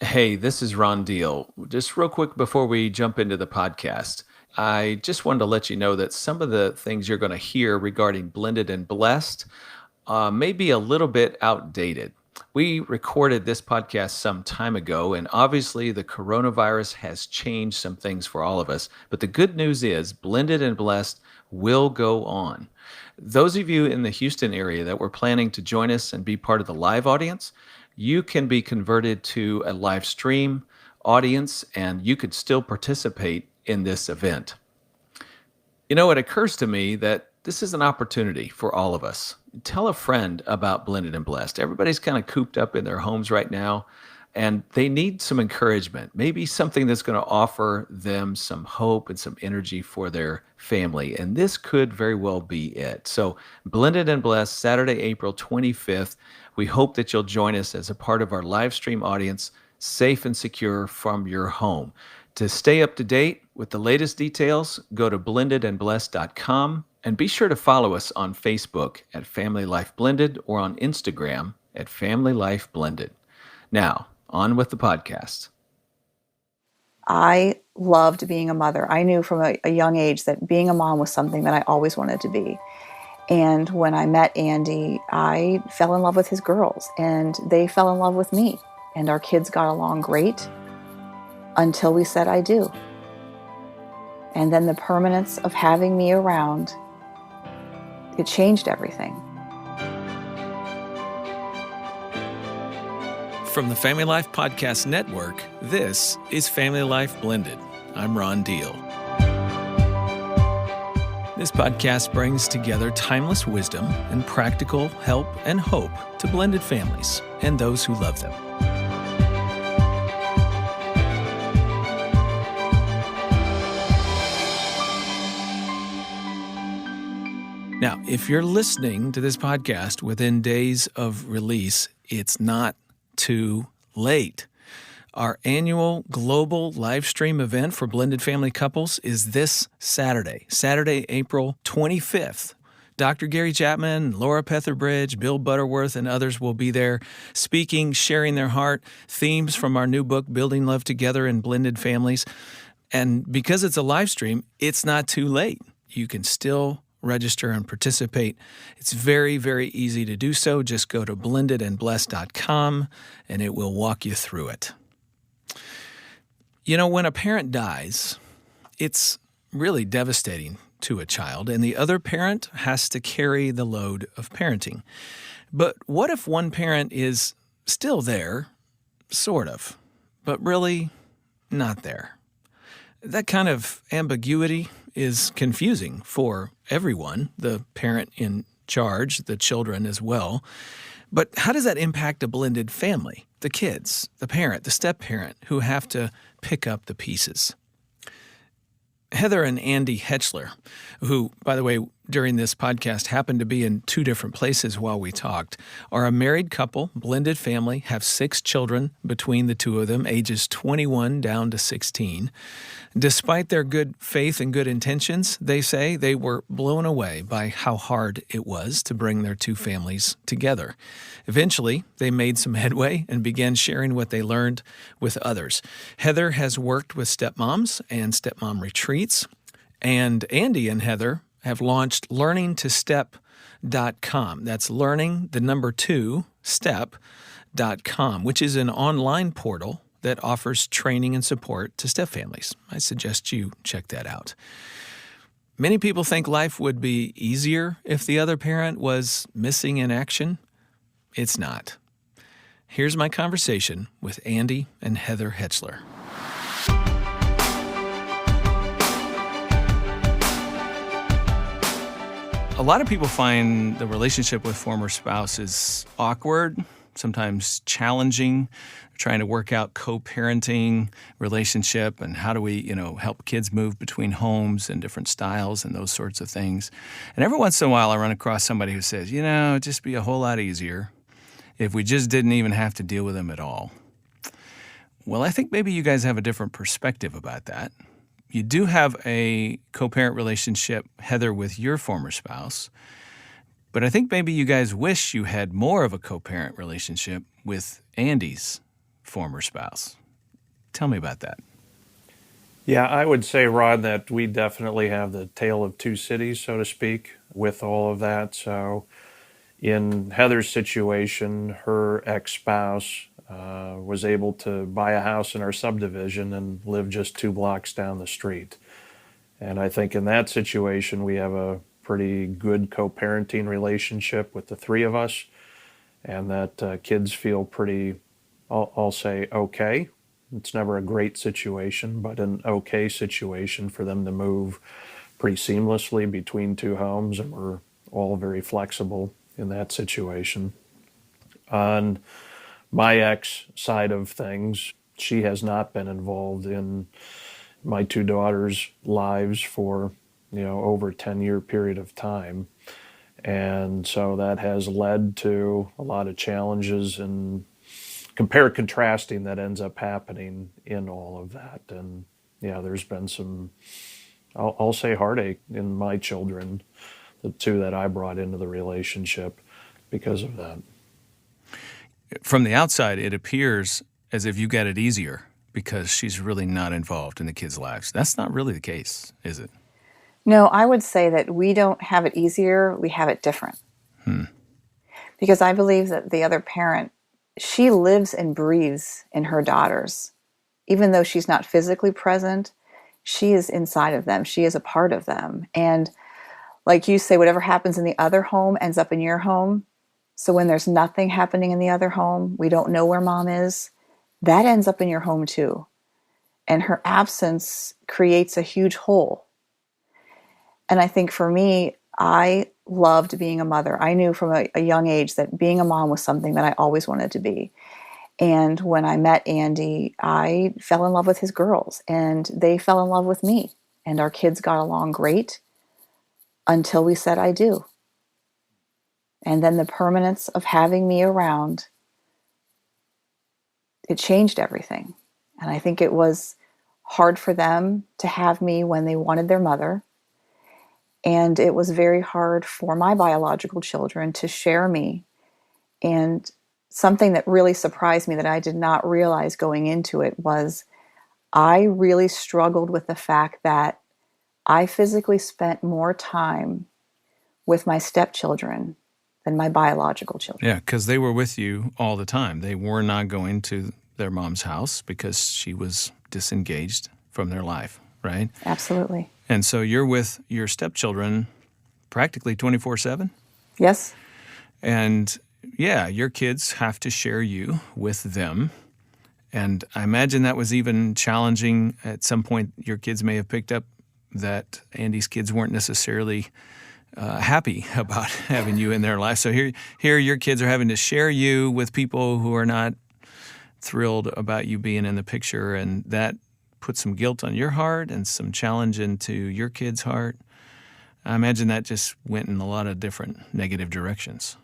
Hey, this is Ron Deal. Just real quick before we jump into the podcast, I just wanted to let you know that some of the things you're going to hear regarding blended and blessed may be a little bit outdated. We recorded this podcast some time ago, and obviously the coronavirus has changed some things for all of us. But the good news is, blended and blessed will go on. Those of you in the Houston area that were planning to join us and be part of the live audience, you can be converted to a live stream audience and you could still participate in this event. You know, it occurs to me that this is an opportunity for all of us. Tell a friend about Blended and Blessed. Everybody's kind of cooped up in their homes right now, and they need some encouragement, maybe something that's going to offer them some hope and some energy for their family. And this could very well be it. So, Blended and Blessed, Saturday, April 25th. We hope that you'll join us as a part of our live stream audience, safe and secure from your home. To stay up to date with the latest details, go to blendedandblessed.com and be sure to follow us on Facebook at Family Life Blended or on Instagram at Family Life Blended. Now, on with the podcast. I loved being a mother. I knew from a young age that being a mom was something that I always wanted to be. And when I met Andy, I fell in love with his girls, and they fell in love with me. And our kids got along great until we said I do. And then the permanence of having me around, it changed everything. From the Family Life Podcast Network, this is Family Life Blended. I'm Ron Deal. This podcast brings together timeless wisdom and practical help and hope to blended families and those who love them. Now, if you're listening to this podcast within days of release, it's not too late. Our annual global live stream event for blended family couples is this Saturday, April 25th. Dr. Gary Chapman, Laura Petherbridge, Bill Butterworth, and others will be there speaking, sharing their heart, themes from our new book, Building Love Together in Blended Families. And because it's a live stream, it's not too late. You can still register and participate. It's very, very easy to do so. Just go to blendedandblessed.com and it will walk you through it. You know, when a parent dies, it's really devastating to a child, and the other parent has to carry the load of parenting. But what if one parent is still there, sort of, but really not there? That kind of ambiguity is confusing for everyone, the parent in charge, the children as well. But how does that impact a blended family? The kids, the parent, the step-parent who have to pick up the pieces. Heather and Andy Hetchler, who, by the way, during this podcast happened to be in two different places while we talked, are a married couple, blended family, have 6 children between the two of them, ages 21 down to 16. Despite their good faith and good intentions, they say they were blown away by how hard it was to bring their two families together. Eventually, they made some headway and began sharing what they learned with others. Heather has worked with stepmoms and stepmom retreats, and Andy and Heather have launched learningtostep.com. That's learning, the number 2, step.com, which is an online portal that offers training and support to step families. I suggest you check that out. Many people think life would be easier if the other parent was missing in action. It's not. Here's my conversation with Andy and Heather Hetchler. A lot of people find the relationship with former spouses awkward, sometimes challenging, trying to work out co-parenting relationship and how do we, help kids move between homes and different styles and those sorts of things. And every once in a while I run across somebody who says, it'd just be a whole lot easier if we just didn't even have to deal with them at all. Well, I think maybe you guys have a different perspective about that. You do have a co-parent relationship, Heather, with your former spouse, but I think maybe you guys wish you had more of a co-parent relationship with Andy's former spouse. Tell me about that. Yeah, I would say, Rod, that we definitely have the tale of two cities, so to speak, with all of that. So in Heather's situation, her ex-spouse was able to buy a house in our subdivision and live just 2 blocks down the street. And I think in that situation, we have a pretty good co-parenting relationship with the three of us, and that kids feel pretty, I'll say, okay. It's never a great situation, but an okay situation for them to move pretty seamlessly between two homes, and we're all very flexible in that situation. On my ex side of things, she has not been involved in my two daughters' lives for, over a 10-year period of time. And so that has led to a lot of challenges and contrasting that ends up happening in all of that. And yeah, there's been some, I'll say, heartache in my children, the two that I brought into the relationship because of that. From the outside, it appears as if you got it easier because she's really not involved in the kids' lives. That's not really the case, is it? No, I would say that we don't have it easier, we have it different. Because I believe that the other parent, she lives and breathes in her daughters. Even though she's not physically present, she is inside of them. She is a part of them. And like you say, whatever happens in the other home ends up in your home. So when there's nothing happening in the other home, we don't know where mom is, that ends up in your home too. And her absence creates a huge hole. And I think for me, I loved being a mother. I knew from a young age that being a mom was something that I always wanted to be. And when I met Andy, I fell in love with his girls, and they fell in love with me. And our kids got along great until we said I do. And then the permanence of having me around, it changed everything. And I think it was hard for them to have me when they wanted their mother. And it was very hard for my biological children to share me. And something that really surprised me that I did not realize going into it was I really struggled with the fact that I physically spent more time with my stepchildren than my biological children. Yeah, because they were with you all the time. They were not going to their mom's house because she was disengaged from their life, right? Absolutely. And so you're with your stepchildren practically 24/7? Yes. And yeah, your kids have to share you with them. And I imagine that was even challenging. At some point, your kids may have picked up that Andy's kids weren't necessarily happy about having you in their life. So here your kids are having to share you with people who are not thrilled about you being in the picture, and that put some guilt on your heart and some challenge into your kid's heart. I imagine that just went in a lot of different negative directions.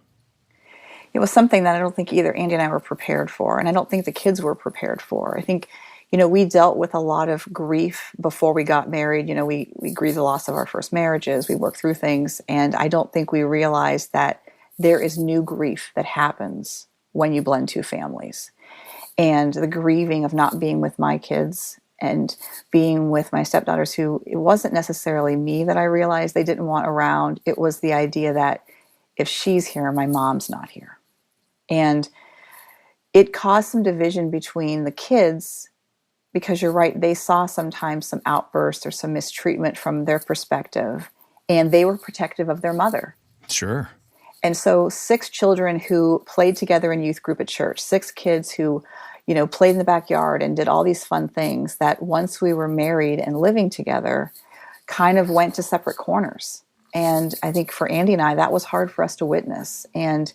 It was something that I don't think either Andy and I were prepared for, and I don't think the kids were prepared for. I think, we dealt with a lot of grief before we got married. We grieved the loss of our first marriages. We worked through things, and I don't think we realized that there is new grief that happens when you blend two families. And the grieving of not being with my kids and being with my stepdaughters, who it wasn't necessarily me that I realized they didn't want around. It was the idea that if she's here, my mom's not here. And it caused some division between the kids because you're right, they saw sometimes some outbursts or some mistreatment from their perspective, and they were protective of their mother. Sure. And so 6 children who played together in youth group at church, 6 kids who played in the backyard and did all these fun things that once we were married and living together kind of went to separate corners. And I think for Andy and I, that was hard for us to witness. And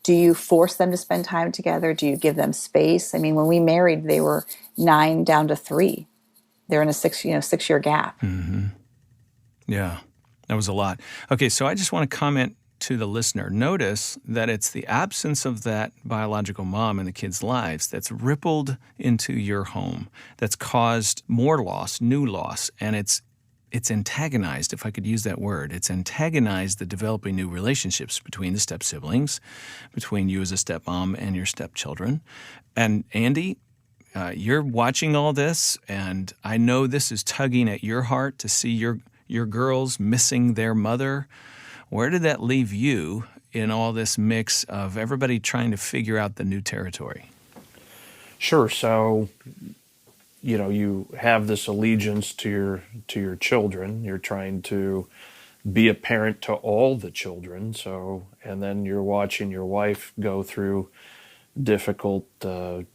do you force them to spend time together? Do you give them space? I mean, when we married, they were 9 down to 3. They're in a 6-year gap. Mm-hmm. Yeah, that was a lot. Okay, so I just want to comment to the listener. Notice that it's the absence of that biological mom in the kids' lives that's rippled into your home, that's caused more loss, new loss, and it's antagonized, if I could use that word. It's antagonized the developing new relationships between the step-siblings, between you as a stepmom and your stepchildren. And Andy, you're watching all this, and I know this is tugging at your heart to see your girls missing their mother. Where did that leave you in all this mix of everybody trying to figure out the new territory? Sure. So, you have this allegiance to your children. You're trying to be a parent to all the children. So, and then you're watching your wife go through difficult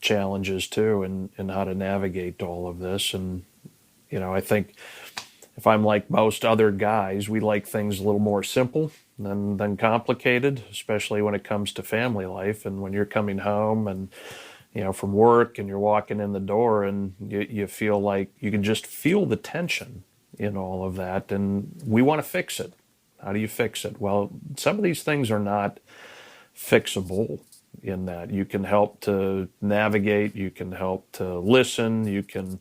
challenges too, and how to navigate all of this. And I think if I'm like most other guys, we like things a little more simple than complicated, especially when it comes to family life. And when you're coming home and from work, and you're walking in the door, and you feel like you can just feel the tension in all of that, and we want to fix it. How do you fix it? Well, some of these things are not fixable, in that you can help to navigate, you can help to listen, you can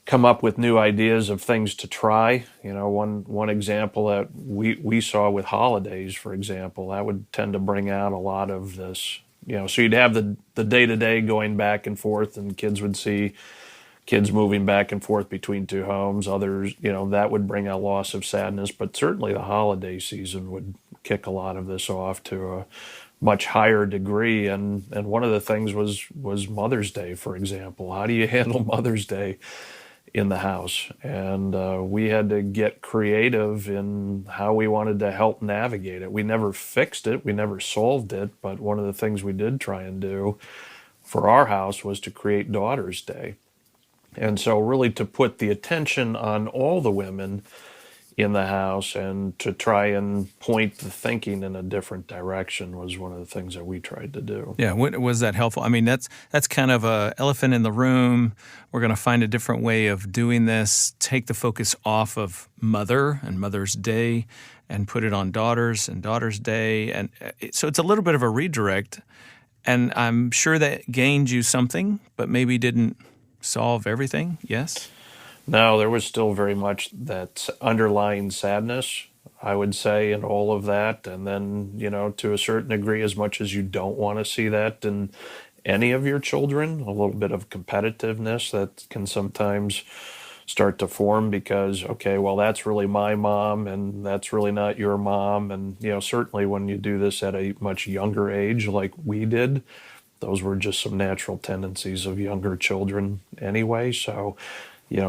come up with new ideas of things to try. One example that we saw with holidays, for example, that would tend to bring out a lot of this. So you'd have the day-to-day going back and forth, and kids would see kids moving back and forth between two homes. Others, that would bring a loss of sadness, but certainly the holiday season would kick a lot of this off to a much higher degree. And one of the things was Mother's Day, for example. How do you handle Mother's Day in the house? And we had to get creative in how we wanted to help navigate it. We never fixed it, we never solved it, but one of the things we did try and do for our house was to create Daughter's Day. And so really to put the attention on all the women in the house and to try and point the thinking in a different direction was one of the things that we tried to do. Yeah, was that helpful? I mean, that's kind of a elephant in the room. We're going to find a different way of doing this, take the focus off of Mother and Mother's Day and put it on Daughters and Daughter's Day. And so it's a little bit of a redirect, and I'm sure that gained you something, but maybe didn't solve everything, yes? No, there was still very much that underlying sadness, I would say, in all of that. And then, to a certain degree, as much as you don't want to see that in any of your children, a little bit of competitiveness that can sometimes start to form because, okay, well, that's really my mom and that's really not your mom. And, certainly when you do this at a much younger age like we did, those were just some natural tendencies of younger children anyway. So,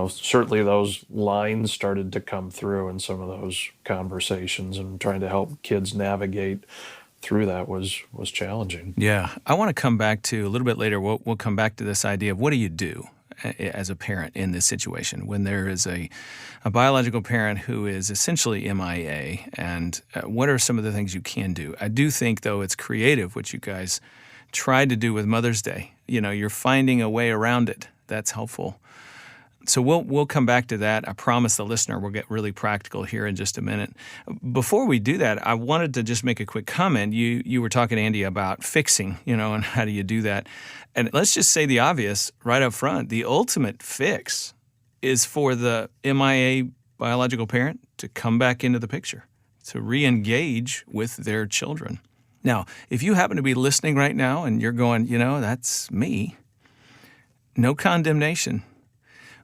certainly those lines started to come through in some of those conversations, and trying to help kids navigate through that was challenging. Yeah. I want to come back to, a little bit later, we'll come back to this idea of what do you do as a parent in this situation when there is a biological parent who is essentially M.I.A, and what are some of the things you can do? I do think, though, it's creative what you guys tried to do with Mother's Day. You're finding a way around it. That's helpful. So we'll come back to that. I promise the listener we'll get really practical here in just a minute. Before we do that, I wanted to just make a quick comment. You were talking, Andy, about fixing, and how do you do that? And let's just say the obvious right up front. The ultimate fix is for the M.I.A. biological parent to come back into the picture, to re-engage with their children. Now, if you happen to be listening right now and you're going, that's me, no condemnation.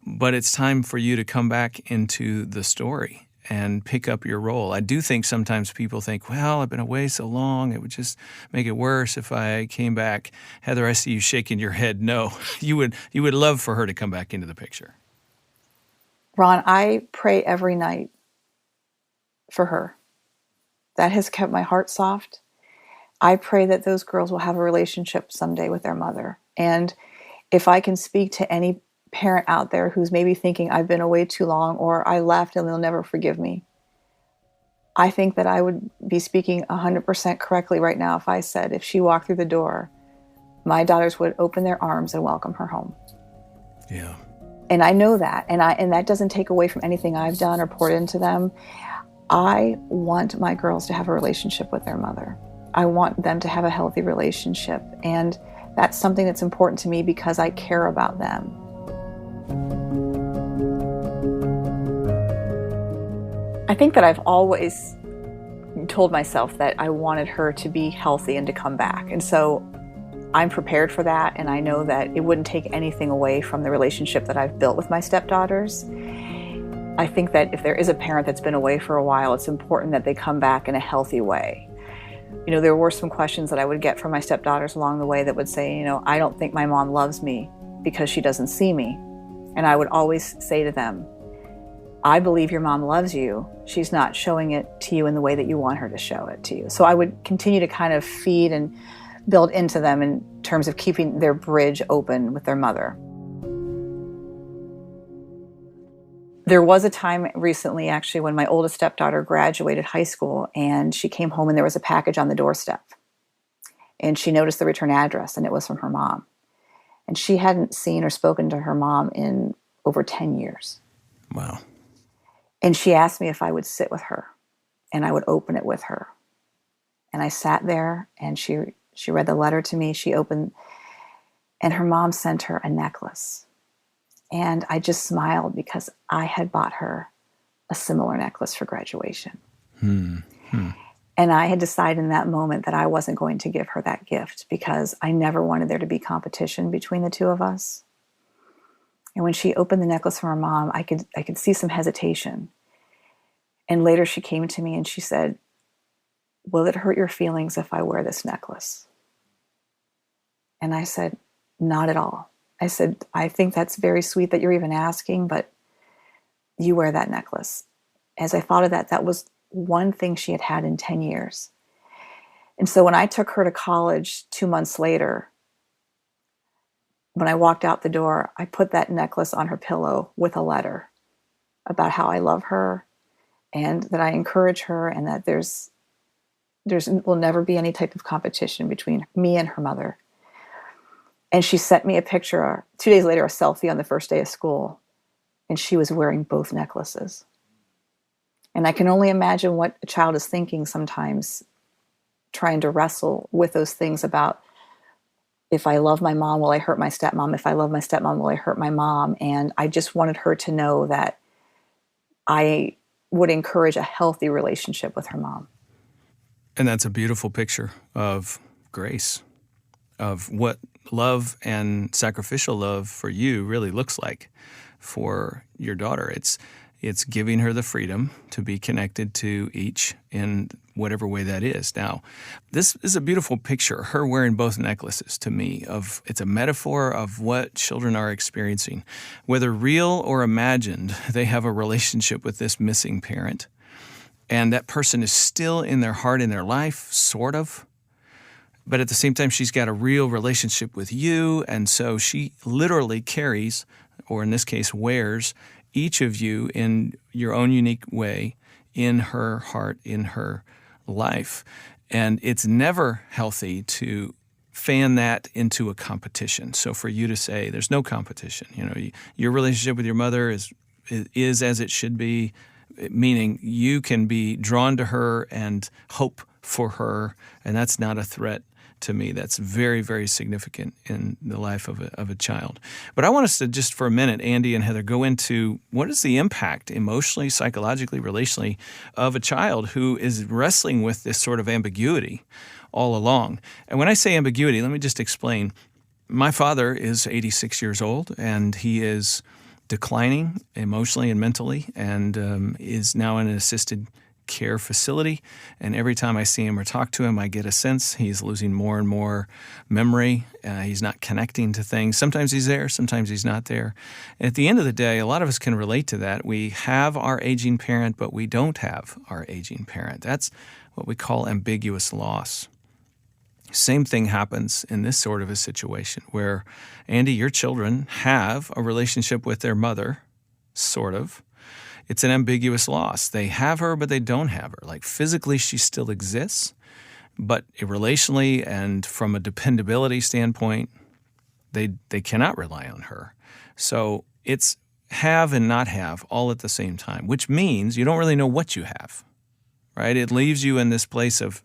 But it's time for you to come back into the story and pick up your role. I do think sometimes people think, well, I've been away so long, it would just make it worse if I came back. Heather, I see you shaking your head. No, you would love for her to come back into the picture. Ron, I pray every night for her. That has kept my heart soft. I pray that those girls will have a relationship someday with their mother. And if I can speak to any parent out there who's maybe thinking I've been away too long or I left and they'll never forgive me, I think that I would be speaking 100% correctly right now if I said if she walked through the door, my daughters would open their arms and welcome her home. Yeah. And I know that. And that doesn't take away from anything I've done or poured into them. I want my girls to have a relationship with their mother. I want them to have a healthy relationship. And that's something that's important to me because I care about them. I think that I've always told myself that I wanted her to be healthy and to come back. And so I'm prepared for that, and I know that it wouldn't take anything away from the relationship that I've built with my stepdaughters. I think that if there is a parent that's been away for a while, it's important that they come back in a healthy way. You know, there were some questions that I would get from my stepdaughters along the way that would say, you know, I don't think my mom loves me because she doesn't see me. And I would always say to them, I believe your mom loves you. She's not showing it to you in the way that you want her to show it to you. So I would continue to kind of feed and build into them in terms of keeping their bridge open with their mother. There was a time recently, actually, when my oldest stepdaughter graduated high school, and she came home and there was a package on the doorstep. And she noticed the return address, and it was from her mom. And she hadn't seen or spoken to her mom in over 10 years. Wow. And she asked me if I would sit with her, and I would open it with her. And I sat there, and she read the letter to me. She opened, and her mom sent her a necklace. And I just smiled because I had bought her a similar necklace for graduation. And I had decided in that moment that I wasn't going to give her that gift because I never wanted there to be competition between the two of us. And when she opened the necklace from her mom, I could see some hesitation. And later she came to me and she said, will it hurt your feelings if I wear this necklace? And I said, not at all. I said, I think that's very sweet that you're even asking, but you wear that necklace. As I thought of that, that was one thing she had had in 10 years. And so when I took her to college 2 months later, when I walked out the door, I put that necklace on her pillow with a letter about how I love her and that I encourage her and that there will never be any type of competition between me and her mother. And she sent me a picture, 2 days later, a selfie on the first day of school, and she was wearing both necklaces. And I can only imagine what a child is thinking sometimes, trying to wrestle with those things about, if I love my mom, will I hurt my stepmom? If I love my stepmom, will I hurt my mom? And I just wanted her to know that I would encourage a healthy relationship with her mom. And that's a beautiful picture of grace, of what love and sacrificial love for you really looks like for your daughter. It's giving her the freedom to be connected to each in whatever way that is. Now, this is a beautiful picture, her wearing both necklaces to me. It's a metaphor of what children are experiencing. Whether real or imagined, they have a relationship with this missing parent. And that person is still in their heart, in their life, sort of. But at the same time, she's got a real relationship with you, and so she literally carries, or in this case, wears, each of you in your own unique way in her heart, in her life. And it's never healthy to fan that into a competition. So for you to say there's no competition, your relationship with your mother is as it should be, meaning you can be drawn to her and hope for her, and that's not a threat to me. That's very, very significant in the life of a child. But I want us to just for a minute, Andy and Heather, go into what is the impact emotionally, psychologically, relationally of a child who is wrestling with this sort of ambiguity all along. And when I say ambiguity, let me just explain. My father is 86 years old, and he is declining emotionally and mentally, and is now in an assisted care facility. And every time I see him or talk to him, I get a sense he's losing more and more memory. He's not connecting to things. Sometimes he's there, sometimes he's not there. And at the end of the day, a lot of us can relate to that. We have our aging parent, but we don't have our aging parent. That's what we call ambiguous loss. Same thing happens in this sort of a situation where, Andy, your children have a relationship with their mother, sort of. It's an ambiguous loss. They have her, but they don't have her. Like physically, she still exists, but relationally and from a dependability standpoint, they cannot rely on her. So it's have and not have all at the same time, which means you don't really know what you have, right? It leaves you in this place of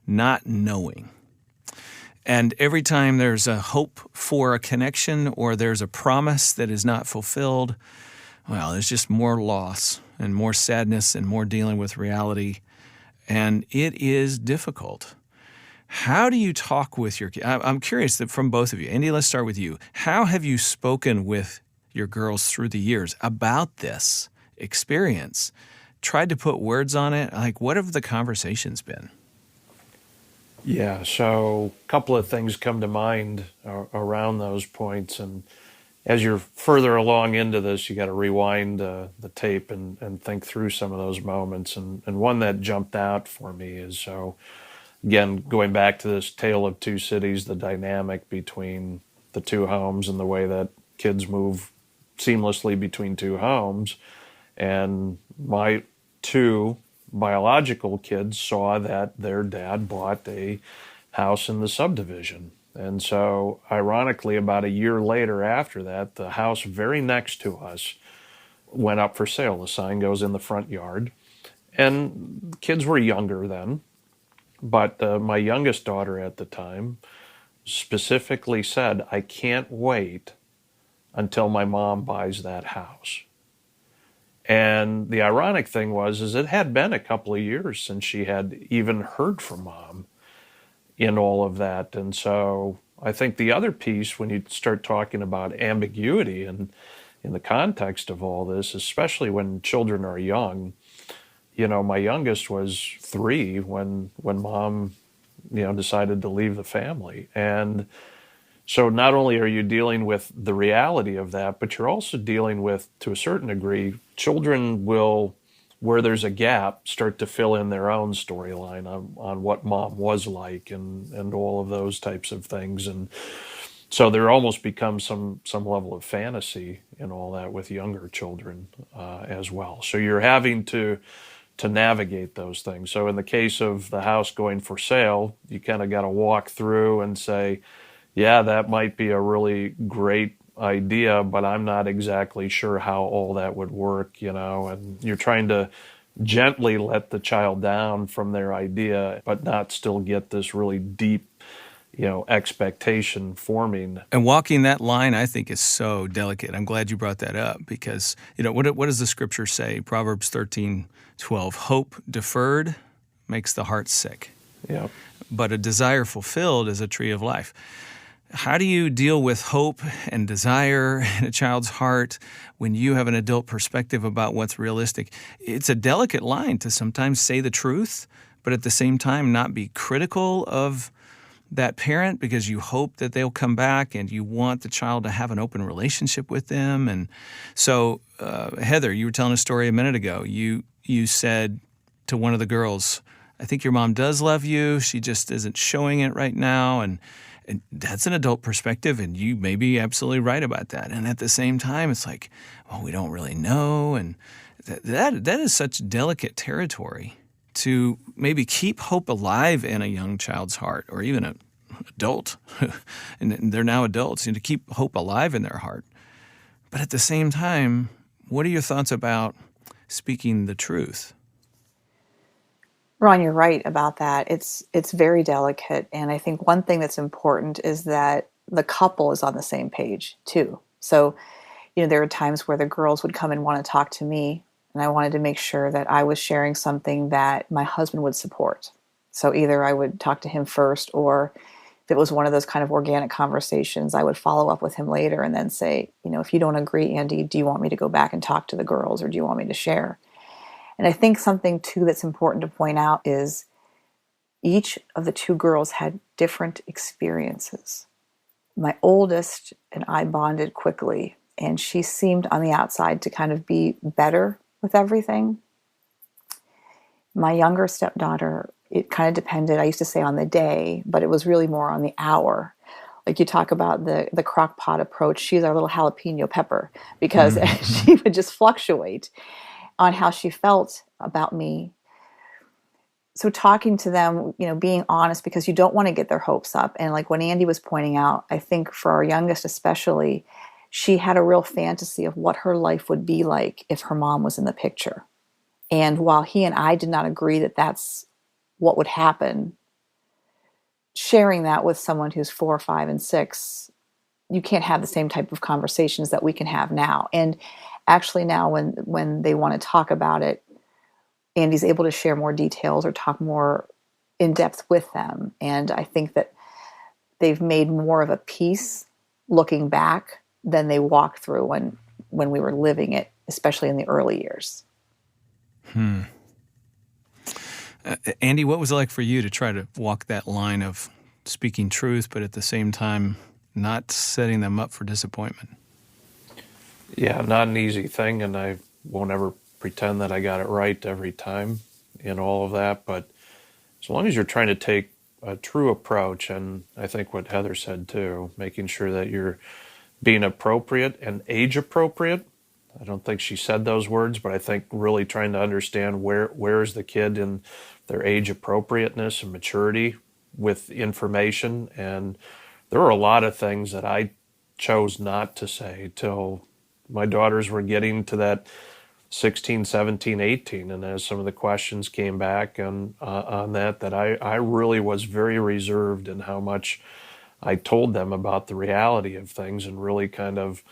not knowing. And every time there's a hope for a connection or there's a promise that is not fulfilled, well, there's just more loss and more sadness and more dealing with reality. And it is difficult. How do you talk with your kids? I'm curious that from both of you. Andy, let's start with you. How have you spoken with your girls through the years about this experience? Tried to put words on it? Like, what have the conversations been? Yeah, so a couple of things come to mind around those points. And as you're further along into this, you got to rewind the tape and think through some of those moments. And one that jumped out for me is, so again, going back to this tale of two cities, the dynamic between the two homes and the way that kids move seamlessly between two homes. And my two biological kids saw that their dad bought a house in the subdivision. And so, ironically, about a year later after that, the house very next to us went up for sale. The sign goes in the front yard. And the kids were younger then, but my youngest daughter at the time specifically said, I can't wait until my mom buys that house. And the ironic thing was, is it had been a couple of years since she had even heard from mom in all of that. And so I think the other piece, when you start talking about ambiguity and in the context of all this, especially when children are young, my youngest was 3 when mom, decided to leave the family. And so not only are you dealing with the reality of that, but you're also dealing with, to a certain degree, children will, where there's a gap, start to fill in their own storyline on what mom was like and all of those types of things. And so there almost becomes some level of fantasy in all that with younger children as well. So you're having to navigate those things. So in the case of the house going for sale, you kind of got to walk through and say, yeah, that might be a really great idea, but I'm not exactly sure how all that would work, and you're trying to gently let the child down from their idea, but not still get this really deep, expectation forming. And walking that line, I think, is so delicate. I'm glad you brought that up because, what does the scripture say? Proverbs 13:12, hope deferred makes the heart sick. Yeah. But a desire fulfilled is a tree of life. How do you deal with hope and desire in a child's heart when you have an adult perspective about what's realistic? It's a delicate line to sometimes say the truth, but at the same time not be critical of that parent because you hope that they'll come back and you want the child to have an open relationship with them. And so, Heather, you were telling a story a minute ago. You said to one of the girls, I think your mom does love you. She just isn't showing it right now. And that's an adult perspective, and you may be absolutely right about that. And at the same time, it's like, well, we don't really know. And that is such delicate territory to maybe keep hope alive in a young child's heart or even an adult. And they're now adults, and to keep hope alive in their heart. But at the same time, what are your thoughts about speaking the truth? Ron, you're right about that. It's very delicate, and I think one thing that's important is that the couple is on the same page too. So, there are times where the girls would come and want to talk to me, and I wanted to make sure that I was sharing something that my husband would support. So either I would talk to him first, or if it was one of those kind of organic conversations, I would follow up with him later and then say, if you don't agree, Andy, do you want me to go back and talk to the girls, or do you want me to share? And I think something, too, that's important to point out is each of the 2 girls had different experiences. My oldest and I bonded quickly, and she seemed on the outside to kind of be better with everything. My younger stepdaughter, it kind of depended, I used to say on the day, but it was really more on the hour. Like you talk about the crock pot approach, she's our little jalapeno pepper because she would just fluctuate on how she felt about me. So talking to them, being honest, because you don't want to get their hopes up. And like when Andy was pointing out, I think for our youngest especially, she had a real fantasy of what her life would be like if her mom was in the picture. And while he and I did not agree that that's what would happen, sharing that with someone who's 4, 5, and 6, you can't have the same type of conversations that we can have now. And actually now when they want to talk about it, Andy's able to share more details or talk more in depth with them. And I think that they've made more of a peace looking back than they walked through when we were living it, especially in the early years. Andy, what was it like for you to try to walk that line of speaking truth, but at the same time not setting them up for disappointment? Yeah, not an easy thing, and I won't ever pretend that I got it right every time in all of that. But as long as you're trying to take a true approach, and I think what Heather said too, making sure that you're being appropriate and age appropriate. I don't think she said those words, but I think really trying to understand where is the kid in their age appropriateness and maturity with information. And there were a lot of things that I chose not to say till my daughters were getting to that 16, 17, 18. And as some of the questions came back on that I really was very reserved in how much I told them about the reality of things, and really kind of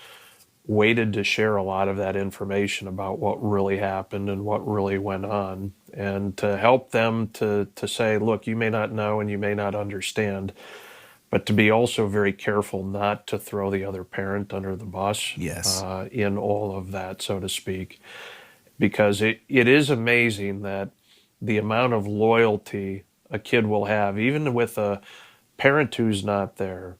waited to share a lot of that information about what really happened and what really went on, and to help them to say, look, you may not know and you may not understand, but to be also very careful not to throw the other parent under the bus. Yes. In all of that, so to speak, because it is amazing that the amount of loyalty a kid will have, even with a parent who's not there.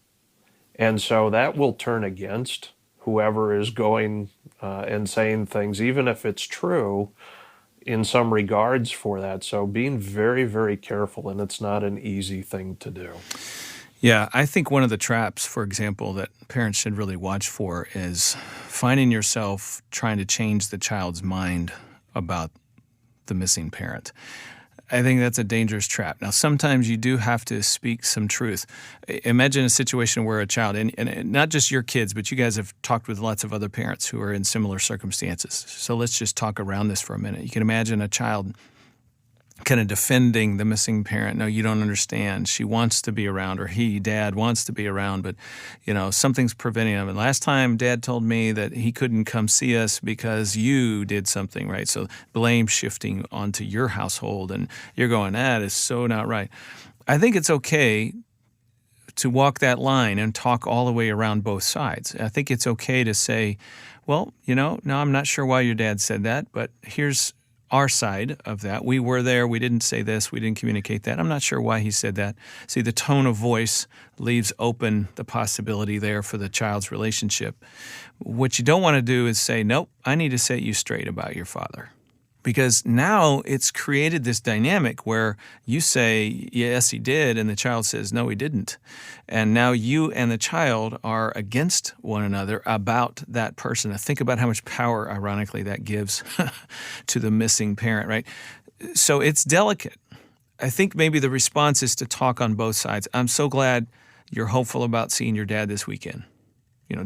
And so that will turn against whoever is going and saying things, even if it's true in some regards for that. So being very, very careful, and it's not an easy thing to do. Yeah, I think one of the traps, for example, that parents should really watch for is finding yourself trying to change the child's mind about the missing parent. I think that's a dangerous trap. Now, sometimes you do have to speak some truth. Imagine a situation where a child, and not just your kids, but you guys have talked with lots of other parents who are in similar circumstances. So let's just talk around this for a minute. You can imagine a child kind of defending the missing parent. No, you don't understand. She wants to be around, or dad wants to be around, but something's preventing him. And last time dad told me that he couldn't come see us because you did something, right? So blame shifting onto your household, and you're going, that is so not right. I think it's okay to walk that line and talk all the way around both sides. I think it's okay to say, well, no, I'm not sure why your dad said that, but here's our side of that. We were there. We didn't say this. We didn't communicate that. I'm not sure why he said that. See, the tone of voice leaves open the possibility there for the child's relationship. What you don't want to do is say, nope, I need to set you straight about your father. Because now it's created this dynamic where you say, yes, he did, and the child says, no, he didn't. And now you and the child are against one another about that person. Now think about how much power, ironically, that gives to the missing parent, right? So it's delicate. I think maybe the response is to talk on both sides. I'm so glad you're hopeful about seeing your dad this weekend.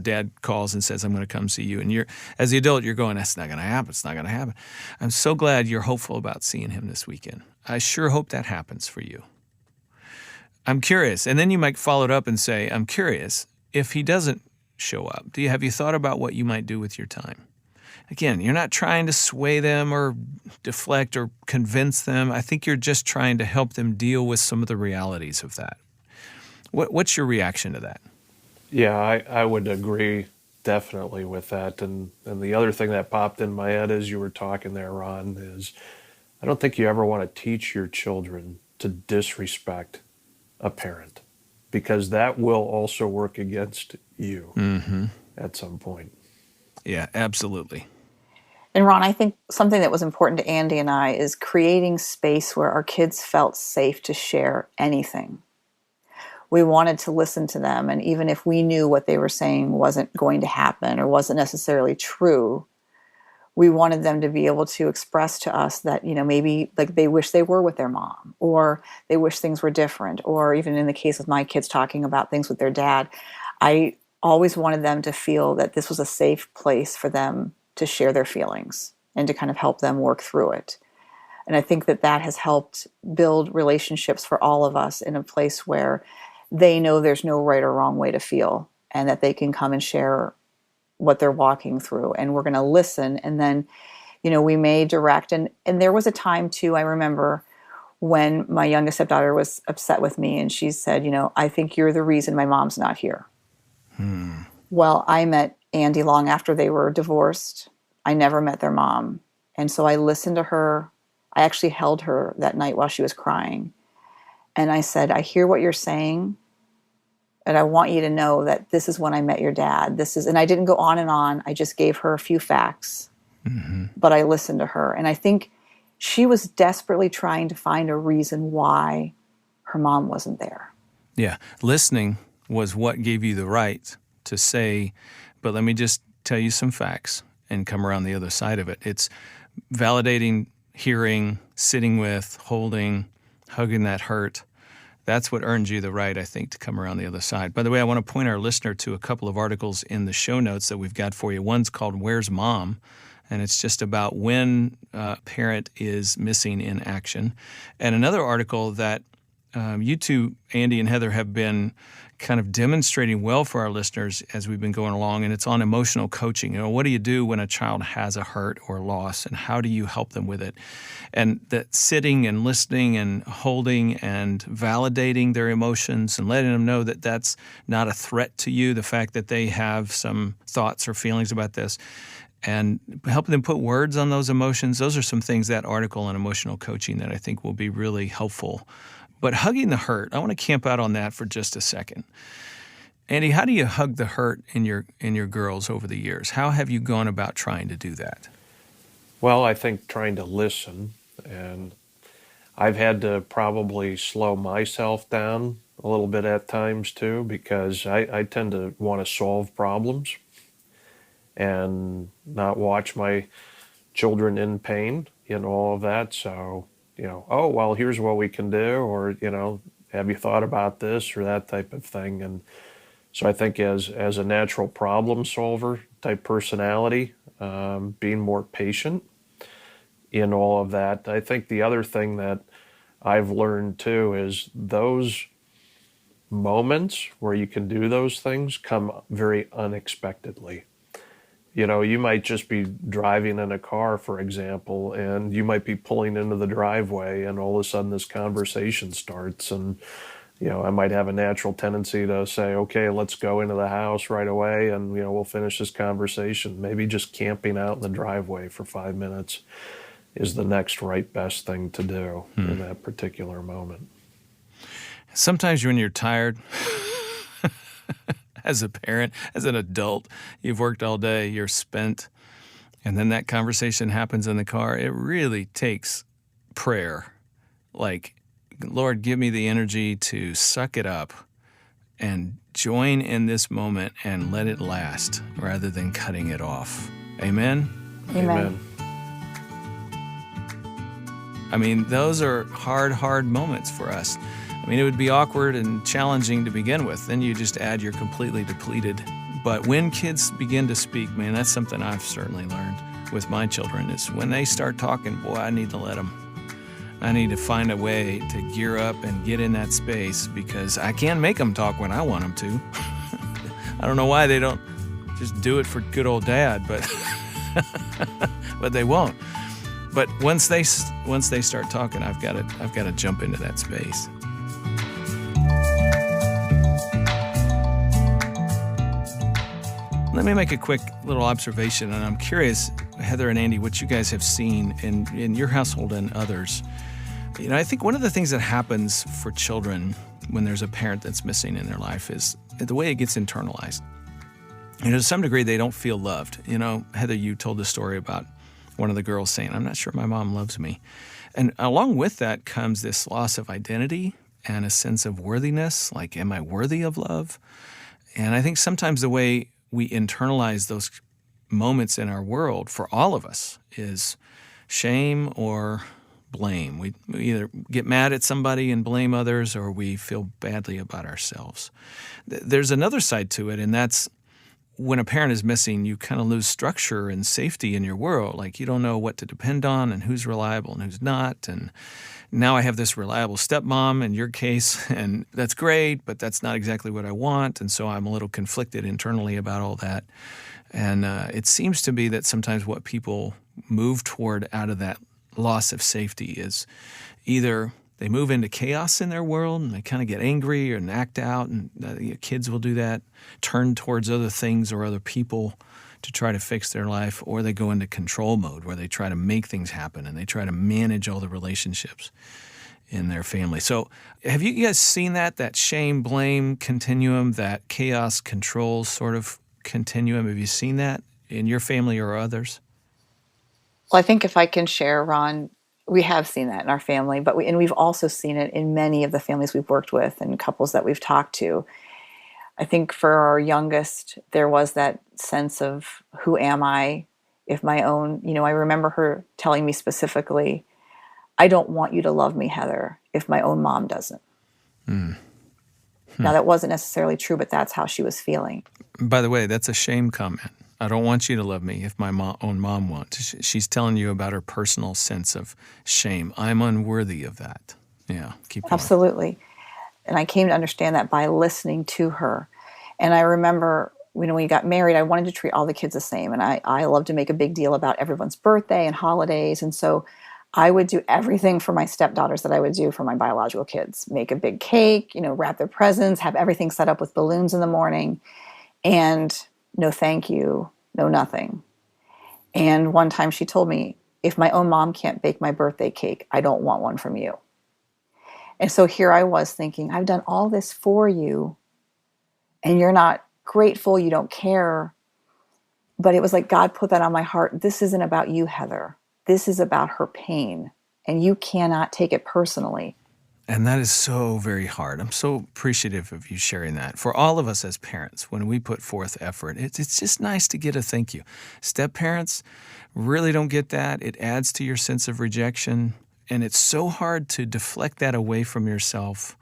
Dad calls and says, I'm going to come see you. And as the adult, you're going, that's not going to happen. It's not going to happen. I'm so glad you're hopeful about seeing him this weekend. I sure hope that happens for you. I'm curious. And then you might follow it up and say, I'm curious, if he doesn't show up, have you thought about what you might do with your time? Again, you're not trying to sway them or deflect or convince them. I think you're just trying to help them deal with some of the realities of that. What's your reaction to that? Yeah, I would agree definitely with that. And the other thing that popped in my head as you were talking there, Ron, is I don't think you ever want to teach your children to disrespect a parent, because that will also work against you at some point. Yeah, absolutely. And Ron, I think something that was important to Andy and I is creating space where our kids felt safe to share anything. We wanted to listen to them, and even if we knew what they were saying wasn't going to happen or wasn't necessarily true, we wanted them to be able to express to us that, maybe like they wish they were with their mom, or they wish things were different, or even in the case of my kids talking about things with their dad, I always wanted them to feel that this was a safe place for them to share their feelings and to kind of help them work through it. And I think that has helped build relationships for all of us in a place where they know there's no right or wrong way to feel, and that they can come and share what they're walking through, and we're going to listen. And then, we may direct. And there was a time too, I remember, when my youngest stepdaughter was upset with me, and she said, I think you're the reason my mom's not here. Well, I met Andy long after they were divorced. I never met their mom. And so I listened to her. I actually held her that night while she was crying. And I said, I hear what you're saying. And I want you to know that this is when I met your dad. And I didn't go on and on. I just gave her a few facts, but I listened to her. And I think she was desperately trying to find a reason why her mom wasn't there. Yeah. Listening was what gave you the right to say, but let me just tell you some facts and come around the other side of it. It's validating, hearing, sitting with, holding, hugging that hurt. That's what earns you the right, I think, to come around the other side. By the way, I want to point our listener to a couple of articles in the show notes that we've got for you. One's called Where's Mom? And it's just about when a parent is missing in action. And another article that you two, Andy and Heather, have been kind of demonstrating well for our listeners as we've been going along, and it's on emotional coaching. What do you do when a child has a hurt or loss, and how do you help them with it? And that sitting and listening and holding and validating their emotions and letting them know that that's not a threat to you, the fact that they have some thoughts or feelings about this, and helping them put words on those emotions. Those are some things, that article on emotional coaching, that I think will be really helpful. But hugging the hurt, I want to camp out on that for just a second. Andy, how do you hug the hurt in your girls over the years? How have you gone about trying to do that? Well, I think trying to listen, and I've had to probably slow myself down a little bit at times too, because I tend to want to solve problems and not watch my children in pain in all of that. So, oh, well, here's what we can do, or, have you thought about this, or that type of thing. And so I think as a natural problem solver type personality, being more patient in all of that. I think the other thing that I've learned too is those moments where you can do those things come very unexpectedly. You might just be driving in a car, for example, and you might be pulling into the driveway, and all of a sudden this conversation starts. And, I might have a natural tendency to say, okay, let's go into the house right away, and, we'll finish this conversation. Maybe just camping out in the driveway for 5 minutes is the next right best thing to do in that particular moment. Sometimes when you're tired, as a parent, as an adult, you've worked all day, you're spent, and then that conversation happens in the car. It really takes prayer. Like, Lord, give me the energy to suck it up and join in this moment and let it last rather than cutting it off. Amen? Amen. I mean, those are hard moments for us. I mean, it would be awkward and challenging to begin with. Then you just add you're completely depleted. But when kids begin to speak, man, that's something I've certainly learned with my children, is when they start talking, boy, I need to let them. I need to find a way to gear up and get in that space, because I can't make them talk when I want them to. I don't know why they don't just do it for good old dad, but but they won't. But once they start talking, I've got to jump into that space. Let me make a quick little observation, and I'm curious, Heather and Andy, what you guys have seen in your household and others. I think one of the things that happens for children when there's a parent that's missing in their life is the way it gets internalized. To some degree, they don't feel loved. Heather, you told the story about one of the girls saying, I'm not sure my mom loves me. And along with that comes this loss of identity and a sense of worthiness, like, am I worthy of love? And I think sometimes the way we internalize those moments in our world, for all of us, is shame or blame. We either get mad at somebody and blame others, or we feel badly about ourselves. There's another side to it, and that's when a parent is missing, you kind of lose structure and safety in your world. Like, you don't know what to depend on and who's reliable and who's not. And now I have this reliable stepmom in your case, and that's great, but that's not exactly what I want. And so I'm a little conflicted internally about all that. And it seems to be that sometimes what people move toward out of that loss of safety is either they move into chaos in their world and they kind of get angry and act out, and kids will do that, turn towards other things or other people to try to fix their life, or they go into control mode where they try to make things happen and they try to manage all the relationships in their family. So have you guys seen that shame, blame continuum, that chaos, control sort of continuum? Have you seen that in your family or others? Well, I think if I can share, Ron, we have seen that in our family, but we've also seen it in many of the families we've worked with and couples that we've talked to. I think for our youngest, there was that sense of, who am I if my own, I remember her telling me specifically, I don't want you to love me, Heather, if my own mom doesn't. Now, that wasn't necessarily true, but that's how she was feeling. By the way, that's a shame comment. I don't want you to love me if my own mom won't. She's telling you about her personal sense of shame. I'm unworthy of that. Yeah, keep going. Absolutely. And I came to understand that by listening to her. And I remember, when we got married, I wanted to treat all the kids the same. And I love to make a big deal about everyone's birthday and holidays. And so I would do everything for my stepdaughters that I would do for my biological kids. Make a big cake, wrap their presents, have everything set up with balloons in the morning. And no thank you, no nothing. And one time she told me, if my own mom can't bake my birthday cake, I don't want one from you. And so here I was thinking, I've done all this for you, and you're not grateful, you don't care. But it was like God put that on my heart. This isn't about you, Heather. This is about her pain, and you cannot take it personally. And that is so very hard. I'm so appreciative of you sharing that. For all of us as parents, when we put forth effort, it's just nice to get a thank you. Step-parents really don't get that. It adds to your sense of rejection, and it's so hard to deflect that away from yourself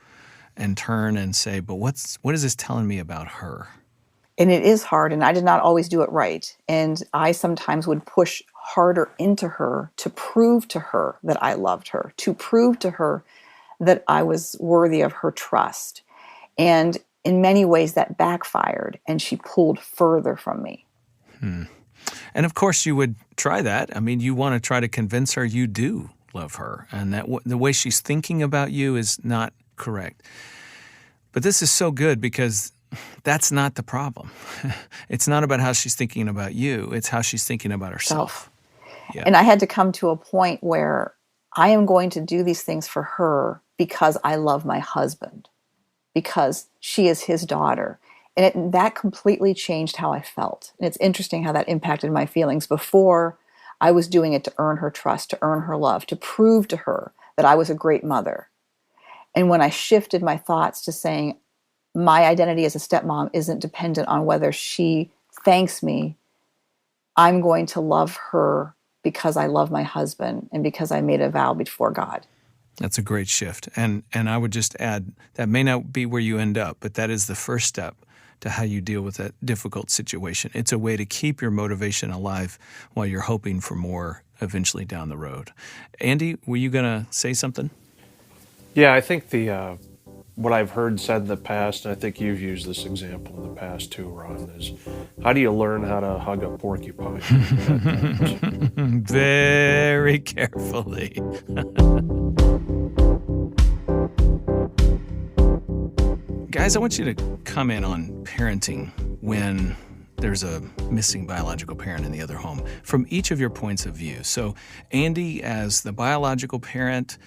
and turn and say, but what is this telling me about her? And it is hard, and I did not always do it right. And I sometimes would push harder into her to prove to her that I loved her, to prove to her that I was worthy of her trust. And in many ways that backfired, and she pulled further from me. And of course you would try that. I mean, you want to try to convince her you do love her, and that the way she's thinking about you is not correct. But this is so good because that's not the problem. It's not about how she's thinking about you. It's how she's thinking about herself. Yeah. And I had to come to a point where I am going to do these things for her because I love my husband, because she is his daughter. And that completely changed how I felt. And it's interesting how that impacted my feelings. Before, I was doing it to earn her trust, to earn her love, to prove to her that I was a great mother. And when I shifted my thoughts to saying, my identity as a stepmom isn't dependent on whether she thanks me, I'm going to love her because I love my husband and because I made a vow before God. That's a great shift. And I would just add, that may not be where you end up, but that is the first step to how you deal with that difficult situation. It's a way to keep your motivation alive while you're hoping for more eventually down the road. Andy, were you going to say something? Yeah, I think what I've heard said in the past, and I think you've used this example in the past too, Ron, is how do you learn how to hug a porcupine? Very carefully. Guys, I want you to comment on parenting when there's a missing biological parent in the other home from each of your points of view. So, Andy, as the biological parent,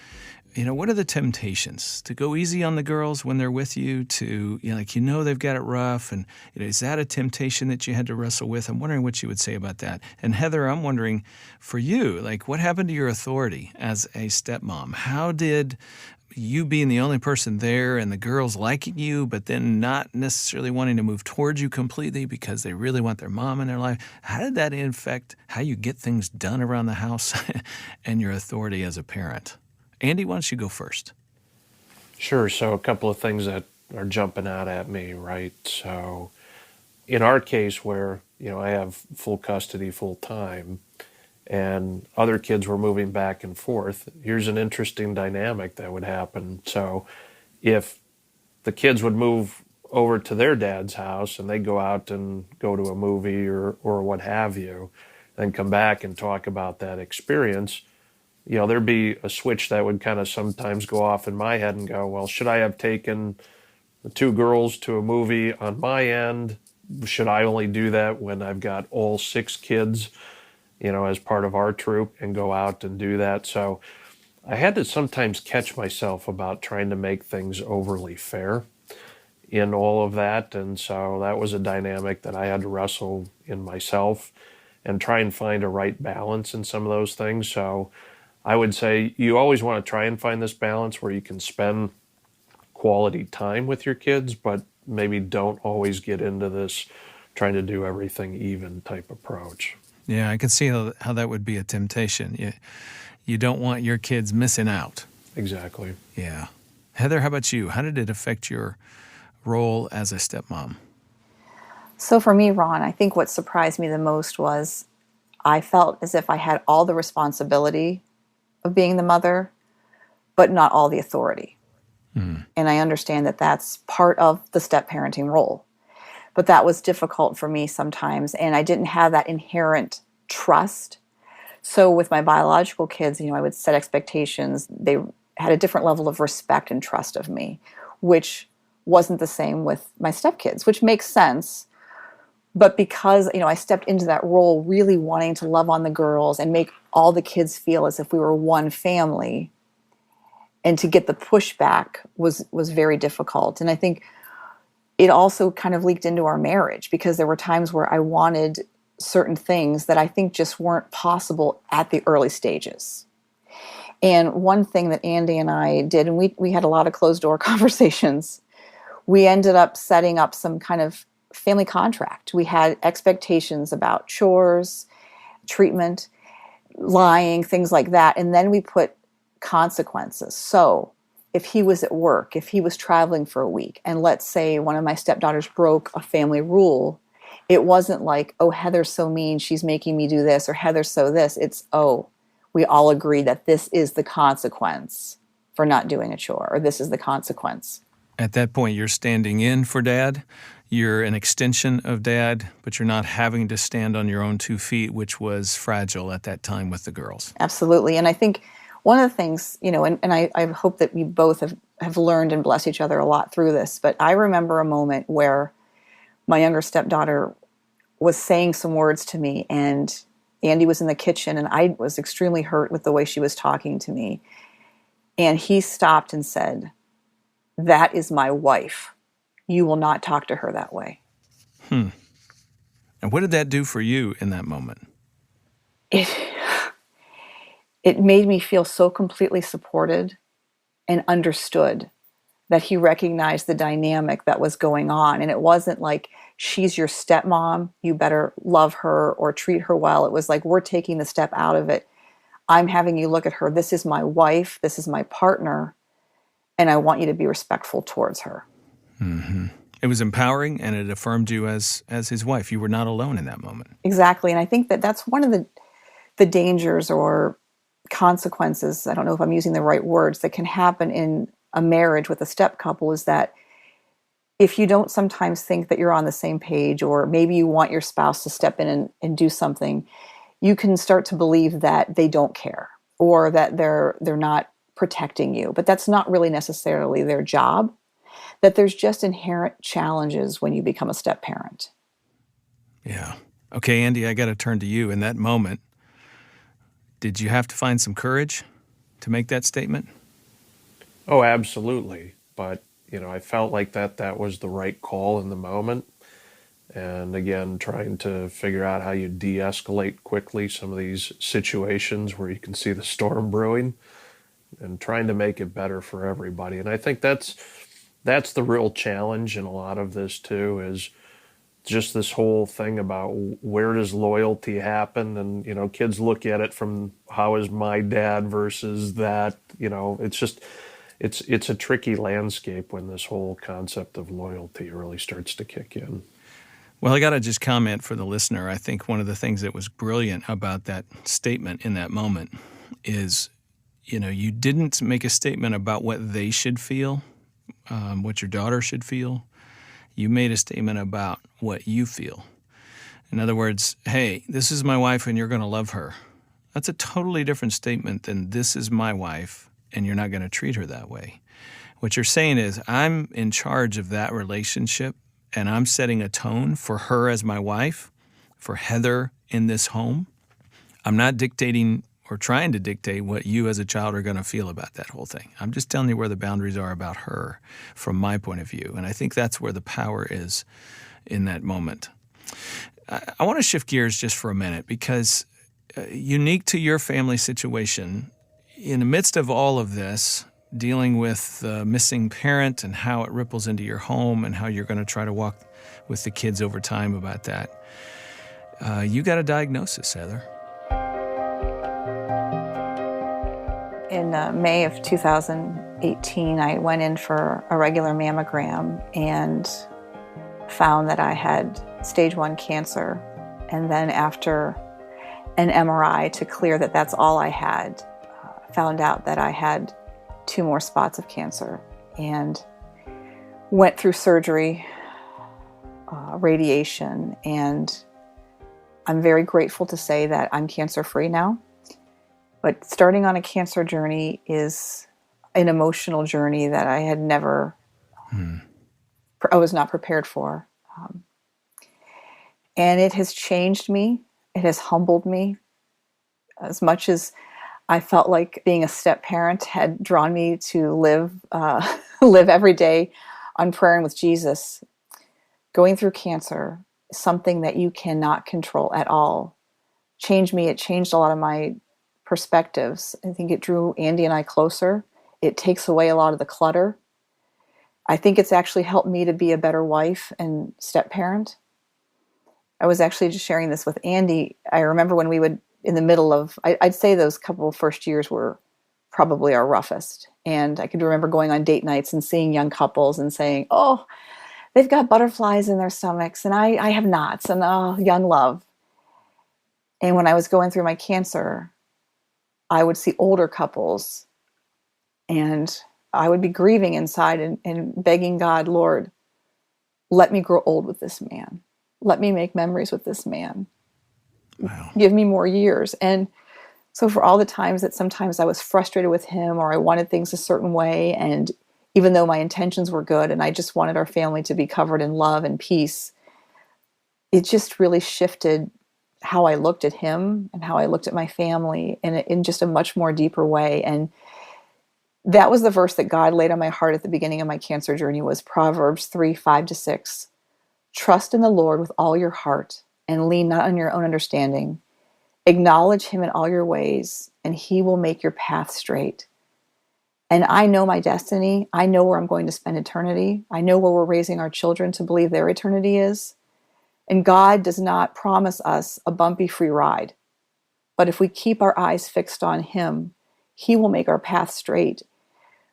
what are the temptations? To go easy on the girls when they're with you, to, they've got it rough, and is that a temptation that you had to wrestle with? I'm wondering what you would say about that. And Heather, I'm wondering, for you, what happened to your authority as a stepmom? How did you being the only person there and the girls liking you, but then not necessarily wanting to move towards you completely because they really want their mom in their life, how did that affect how you get things done around the house and your authority as a parent? Andy, why don't you go first? Sure. So a couple of things that are jumping out at me, right? So in our case where, I have full custody full time and other kids were moving back and forth, here's an interesting dynamic that would happen. So if the kids would move over to their dad's house and they go out and go to a movie or what have you, then come back and talk about that experience, there'd be a switch that would kind of sometimes go off in my head and go, well, should I have taken the two girls to a movie on my end? Should I only do that when I've got all 6 kids, as part of our troop, and go out and do that? So I had to sometimes catch myself about trying to make things overly fair in all of that. And so that was a dynamic that I had to wrestle in myself and try and find a right balance in some of those things. So I would say you always want to try and find this balance where you can spend quality time with your kids, but maybe don't always get into this trying to do everything even type approach. Yeah, I can see how that would be a temptation. You don't want your kids missing out. Exactly. Yeah. Heather, how about you? How did it affect your role as a stepmom? So for me, Ron, I think what surprised me the most was I felt as if I had all the responsibility of being the mother, but not all the authority. And I understand that that's part of the step-parenting role. But that was difficult for me sometimes, and I didn't have that inherent trust. So with my biological kids, I would set expectations. They had a different level of respect and trust of me, which wasn't the same with my stepkids, which makes sense. But because, I stepped into that role really wanting to love on the girls and make all the kids feel as if we were one family, and to get the pushback was very difficult. And I think it also kind of leaked into our marriage, because there were times where I wanted certain things that I think just weren't possible at the early stages. And one thing that Andy and I did, and we had a lot of closed door conversations, we ended up setting up some kind of family contract. We had expectations about chores, treatment, lying, things like that. And then we put consequences. So if he was at work, if he was traveling for a week, and let's say one of my stepdaughters broke a family rule, it wasn't like, oh, Heather's so mean, she's making me do this, or Heather's so this. It's, oh, we all agree that this is the consequence for not doing a chore, or this is the consequence. At that point, you're standing in for Dad. You're an extension of Dad, but you're not having to stand on your own 2 feet, which was fragile at that time with the girls. Absolutely. And I think one of the things, and I hope that we both have learned and blessed each other a lot through this, but I remember a moment where my younger stepdaughter was saying some words to me, and Andy was in the kitchen, and I was extremely hurt with the way she was talking to me. And he stopped and said, "That is my wife. You will not talk to her that way." And what did that do for you in that moment? It made me feel so completely supported and understood, that he recognized the dynamic that was going on. And it wasn't like, she's your stepmom, you better love her or treat her well. It was like, we're taking the step out of it. I'm having you look at her. This is my wife. This is my partner. And I want you to be respectful towards her. Mm-hmm. It was empowering, and it affirmed you as his wife. You were not alone in that moment. Exactly. And I think that that's one of the dangers or consequences, I don't know if I'm using the right words, that can happen in a marriage with a step couple, is that if you don't sometimes think that you're on the same page, or maybe you want your spouse to step in and do something, you can start to believe that they don't care, or that they're not protecting you. But that's not really necessarily their job, that there's just inherent challenges when you become a step parent. Yeah. Okay, Andy, I got to turn to you. In that moment, did you have to find some courage to make that statement? Oh, absolutely. But, I felt like that was the right call in the moment. And again, trying to figure out how you de-escalate quickly some of these situations where you can see the storm brewing, and trying to make it better for everybody. And I think that's the real challenge in a lot of this too, is just this whole thing about where does loyalty happen? And, kids look at it from how is my dad versus that, it's just, it's a tricky landscape when this whole concept of loyalty really starts to kick in. Well, I got to just comment for the listener. I think one of the things that was brilliant about that statement in that moment is, you didn't make a statement about what they should feel, what your daughter should feel. You made a statement about what you feel. In other words, hey, this is my wife and you're going to love her. That's a totally different statement than this is my wife and you're not going to treat her that way. What you're saying is I'm in charge of that relationship and I'm setting a tone for her as my wife, for Heather in this home. I'm not dictating or trying to dictate what you as a child are going to feel about that whole thing. I'm just telling you where the boundaries are about her from my point of view. And I think that's where the power is in that moment. I want to shift gears just for a minute because unique to your family situation, in the midst of all of this, dealing with the missing parent and how it ripples into your home and how you're going to try to walk with the kids over time about that, you got a diagnosis, Heather. In May of 2018, I went in for a regular mammogram and found that I had stage 1 cancer. And then after an MRI to clear that that's all I had, found out that I had 2 more spots of cancer and went through surgery, radiation, and I'm very grateful to say that I'm cancer-free now. But starting on a cancer journey is an emotional journey that I had never, I was not prepared for. And it has changed me. It has humbled me. As much as I felt like being a step parent had drawn me to live every day on prayer and with Jesus, going through cancer is something that you cannot control at all. Changed me. It changed a lot of my perspectives. I think it drew Andy and I closer. It takes away a lot of the clutter. I think it's actually helped me to be a better wife and step parent. I was actually just sharing this with Andy. I remember when we would, in the middle of, I'd say those couple of first years were probably our roughest. And I could remember going on date nights and seeing young couples and saying, oh, they've got butterflies in their stomachs and I have knots, and oh, young love. And when I was going through my cancer, I would see older couples and I would be grieving inside and begging God, Lord, let me grow old with this man. Let me make memories with this man. Wow. Give me more years. And so for all the times that sometimes I was frustrated with him or I wanted things a certain way, and even though my intentions were good and I just wanted our family to be covered in love and peace, it just really shifted how I looked at him and how I looked at my family in just a much more deeper way. And that was the verse that God laid on my heart at the beginning of my cancer journey, was Proverbs 3:5-6. Trust in the Lord with all your heart and lean not on your own understanding. Acknowledge him in all your ways and he will make your path straight. And I know my destiny. I know where I'm going to spend eternity. I know where we're raising our children to believe their eternity is. And God does not promise us a bumpy free ride. But if we keep our eyes fixed on him, he will make our path straight.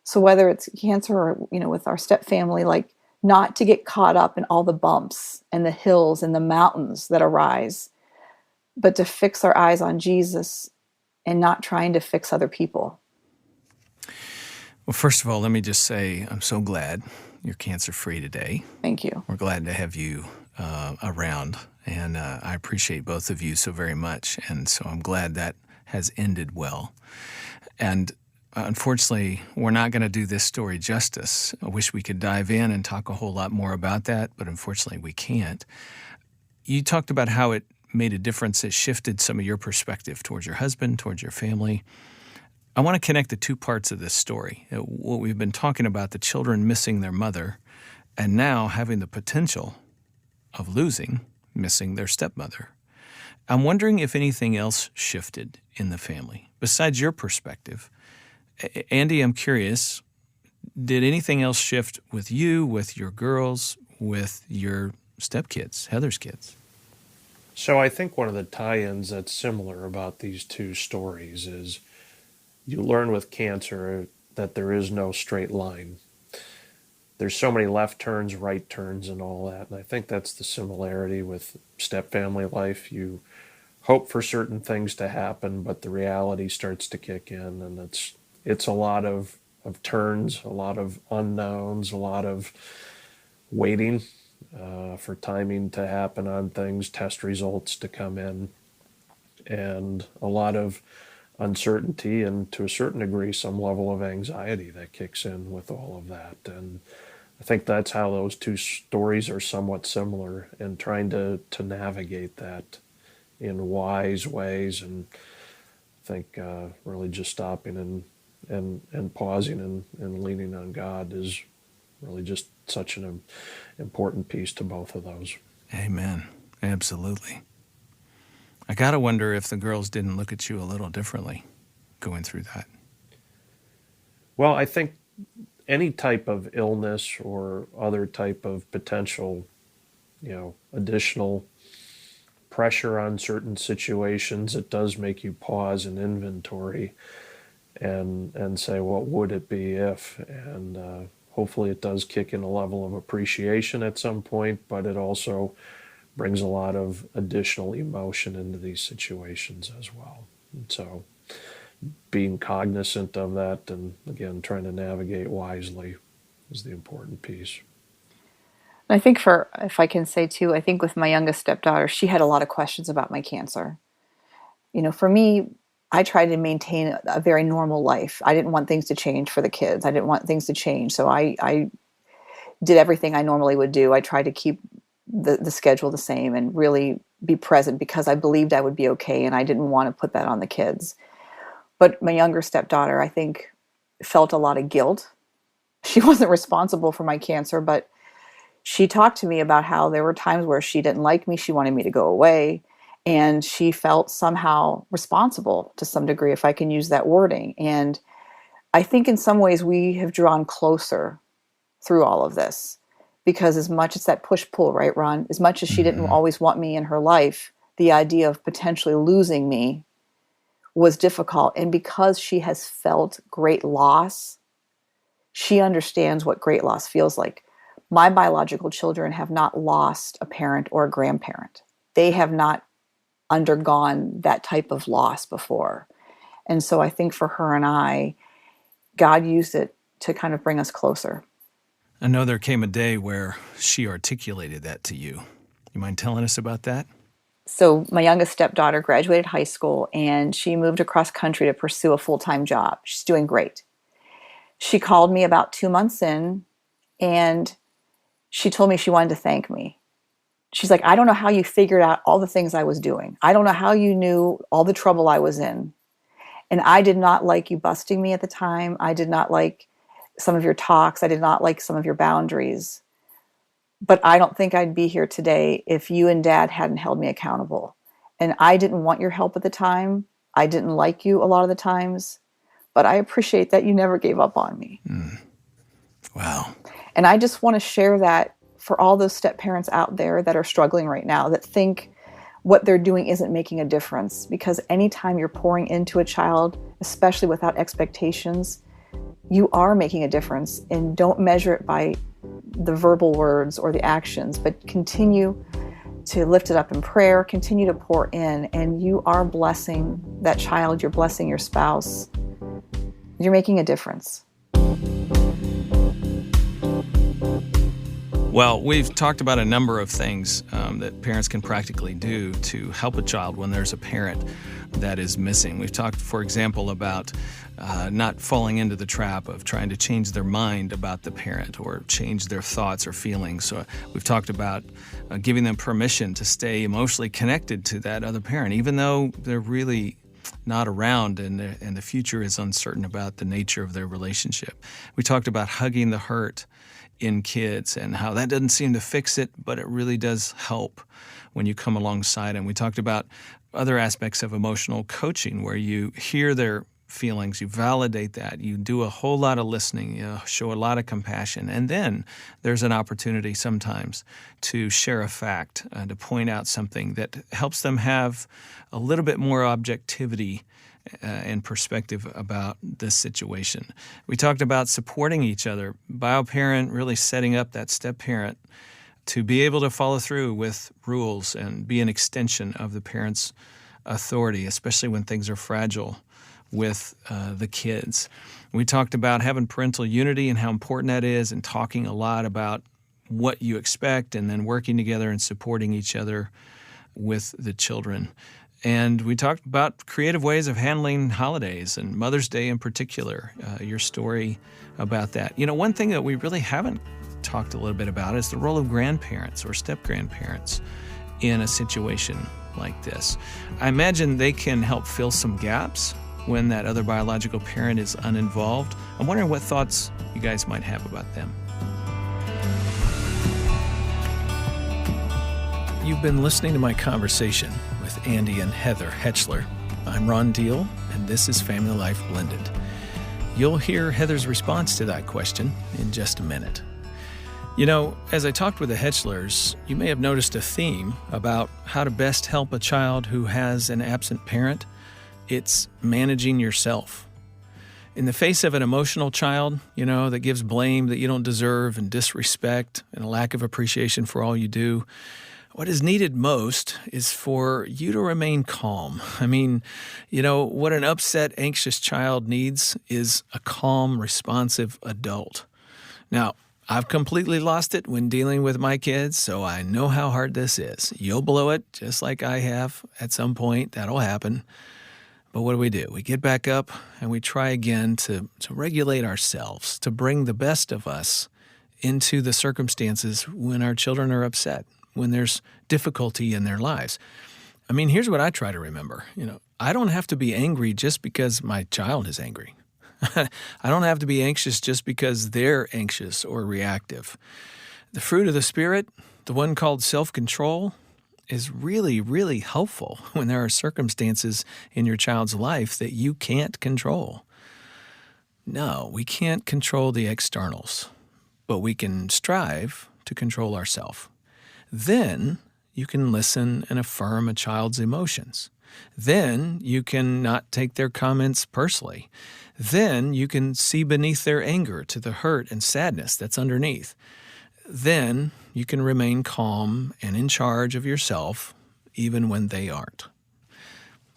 So whether it's cancer or, with our step family, like not to get caught up in all the bumps and the hills and the mountains that arise, but to fix our eyes on Jesus and not trying to fix other people. Well, first of all, let me just say I'm so glad you're cancer-free today. Thank you. We're glad to have you around, and I appreciate both of you so very much, and so I'm glad that has ended well. And unfortunately, we're not going to do this story justice. I wish we could dive in and talk a whole lot more about that, but unfortunately we can't. You talked about how it made a difference. It shifted some of your perspective towards your husband, towards your family. I want to connect the two parts of this story. What we've been talking about, the children missing their mother, and now having the potential of missing their stepmother. I'm wondering if anything else shifted in the family besides your perspective. Andy, I'm curious, did anything else shift with you, with your girls, with your stepkids, Heather's kids? So I think one of the tie-ins that's similar about these two stories is you learn with cancer that there is no straight line. There's so many left turns, right turns, and all that. And I think that's the similarity with step-family life. You hope for certain things to happen, but the reality starts to kick in, and it's a lot of turns, a lot of unknowns, a lot of waiting for timing to happen on things, test results to come in. and a lot of uncertainty, and to a certain degree some level of anxiety that kicks in with all of that. And I think that's how those two stories are somewhat similar, in trying to navigate that in wise ways. And I think really just stopping and pausing and leaning on God is really just such an important piece to both of those. Amen. Absolutely. I got to wonder if the girls didn't look at you a little differently going through that. Well, I think any type of illness or other type of potential, additional pressure on certain situations, it does make you pause and inventory and say, what would it be if? And hopefully it does kick in a level of appreciation at some point, but it also brings a lot of additional emotion into these situations as well. And so being cognizant of that, and again, trying to navigate wisely, is the important piece. I think if I can say too, I think with my youngest stepdaughter, she had a lot of questions about my cancer. For me, I tried to maintain a very normal life. I didn't want things to change for the kids. I didn't want things to change. So I did everything I normally would do. I tried to keep the schedule the same and really be present, because I believed I would be okay, and I didn't want to put that on the kids. But my younger stepdaughter, I think, felt a lot of guilt. She wasn't responsible for my cancer, but she talked to me about how there were times where she didn't like me. She wanted me to go away. And she felt somehow responsible to some degree, if I can use that wording. And I think in some ways we have drawn closer through all of this, because as much as that push-pull, right, Ron? As much as she didn't always want me in her life, the idea of potentially losing me was difficult. And because she has felt great loss, she understands what great loss feels like. My biological children have not lost a parent or a grandparent. They have not undergone that type of loss before. And so I think for her and I, God used it to kind of bring us closer. I know there came a day where she articulated that to you. You mind telling us about that? So my youngest stepdaughter graduated high school, and she moved across country to pursue a full-time job. She's doing great. She called me about 2 months in, and she told me she wanted to thank me. She's like, I don't know how you figured out all the things I was doing. I don't know how you knew all the trouble I was in. And I did not like you busting me at the time. I did not like some of your talks. I did not like some of your boundaries. But I don't think I'd be here today if you and Dad hadn't held me accountable. And I didn't want your help at the time. I didn't like you a lot of the times. But I appreciate that you never gave up on me. Wow. And I just want to share that for all those step parents out there that are struggling right now, that think what they're doing isn't making a difference. Because anytime you're pouring into a child, especially without expectations, you are making a difference. And don't measure it by the verbal words or the actions, but continue to lift it up in prayer, continue to pour in, and you are blessing that child, you're blessing your spouse. You're making a difference. Well, we've talked about a number of things that parents can practically do to help a child when there's a parent that is missing. We've talked, for example, about not falling into the trap of trying to change their mind about the parent or change their thoughts or feelings. So we've talked about giving them permission to stay emotionally connected to that other parent, even though they're really not around and the future is uncertain about the nature of their relationship. We talked about hugging the hurt in kids and how that doesn't seem to fix it, but it really does help when you come alongside. And we talked about other aspects of emotional coaching where you hear their feelings, you validate that, you do a whole lot of listening, you show a lot of compassion, and then there's an opportunity sometimes to share a fact, to point out something that helps them have a little bit more objectivity and perspective about this situation. We talked about supporting each other, bio-parent really setting up that step-parent to be able to follow through with rules and be an extension of the parent's authority, especially when things are fragile with the kids. We talked about having parental unity and how important that is, and talking a lot about what you expect and then working together and supporting each other with the children. And we talked about creative ways of handling holidays and Mother's Day in particular, your story about that. One thing that we really haven't talked a little bit about is the role of grandparents or step-grandparents in a situation like this. I imagine they can help fill some gaps when that other biological parent is uninvolved. I'm wondering what thoughts you guys might have about them. You've been listening to my conversation with Andy and Heather Hetchler. I'm Ron Deal, and this is Family Life Blended. You'll hear Heather's response to that question in just a minute. As I talked with the Hetchlers, you may have noticed a theme about how to best help a child who has an absent parent. It's managing yourself. In the face of an emotional child, that gives blame that you don't deserve and disrespect and a lack of appreciation for all you do, what is needed most is for you to remain calm. What an upset, anxious child needs is a calm, responsive adult. Now, I've completely lost it when dealing with my kids, so I know how hard this is. You'll blow it just like I have at some point. That'll happen. But what do? We get back up and we try again to regulate ourselves, to bring the best of us into the circumstances when our children are upset, when there's difficulty in their lives. Here's what I try to remember. I don't have to be angry just because my child is angry. I don't have to be anxious just because they're anxious or reactive. The fruit of the Spirit, the one called self-control, is really, really helpful when there are circumstances in your child's life that you can't control. No, we can't control the externals, but we can strive to control ourselves. Then you can listen and affirm a child's emotions. Then you can not take their comments personally. Then you can see beneath their anger to the hurt and sadness that's underneath. Then you can remain calm and in charge of yourself even when they aren't.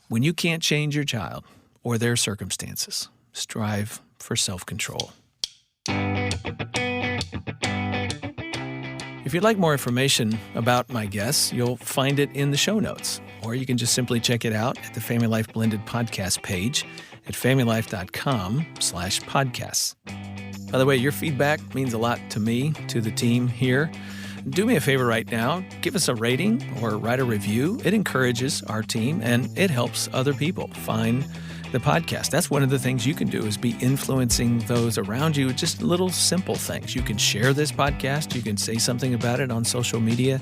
When you can't change your child or their circumstances, strive for self-control. If you'd like more information about my guests, you'll find it in the show notes, or you can just simply check it out at the Family Life Blended podcast page at familylife.com/podcasts. By the way, your feedback means a lot to me, to the team here. Do me a favor right now, give us a rating or write a review. It encourages our team and it helps other people find the podcast. That's one of the things you can do, is be influencing those around you. Just little simple things. You can share this podcast. You can say something about it on social media,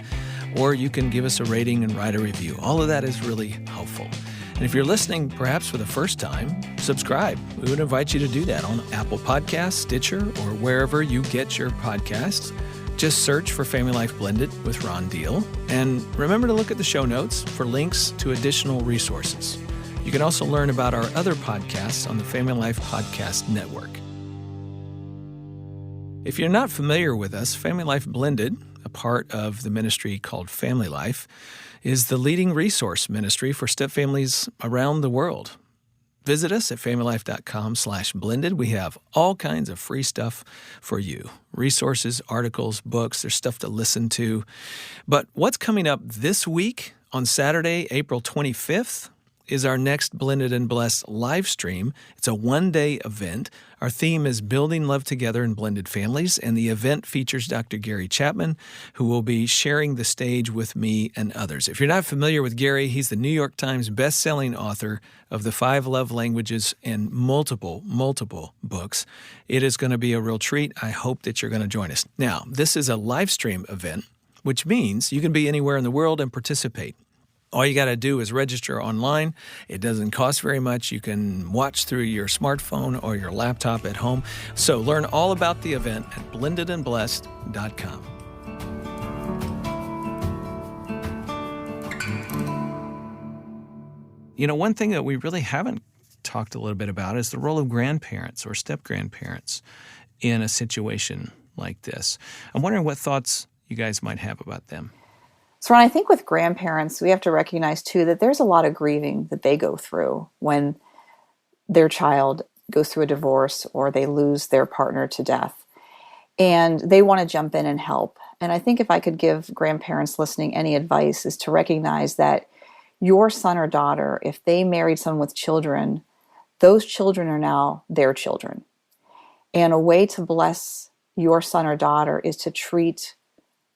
or you can give us a rating and write a review. All of that is really helpful. And if you're listening perhaps for the first time, subscribe. We would invite you to do that on Apple Podcasts, Stitcher, or wherever you get your podcasts. Just search for Family Life Blended with Ron Deal. And remember to look at the show notes for links to additional resources. You can also learn about our other podcasts on the Family Life Podcast Network. If you're not familiar with us, Family Life Blended, a part of the ministry called Family Life, is the leading resource ministry for stepfamilies around the world. Visit us at familylife.com/blended. We have all kinds of free stuff for you. Resources, articles, books, there's stuff to listen to. But what's coming up this week on Saturday, April 25th, is our next Blended and Blessed live stream. It's a one-day event. Our theme is Building Love Together in Blended Families, and the event features Dr. Gary Chapman, who will be sharing the stage with me and others. If you're not familiar with Gary, he's the New York Times best-selling author of The 5 Love Languages and multiple books. It is going to be a real treat. I hope that you're going to join us. Now, this is a live stream event, which means you can be anywhere in the world and participate. All you got to do is register online. It doesn't cost very much. You can watch through your smartphone or your laptop at home. So learn all about the event at blendedandblessed.com. One thing that we really haven't talked a little bit about is the role of grandparents or step-grandparents in a situation like this. I'm wondering what thoughts you guys might have about them. So Ron, I think with grandparents, we have to recognize too that there's a lot of grieving that they go through when their child goes through a divorce or they lose their partner to death. And they want to jump in and help. And I think if I could give grandparents listening any advice is to recognize that your son or daughter, if they married someone with children, those children are now their children. And a way to bless your son or daughter is to treat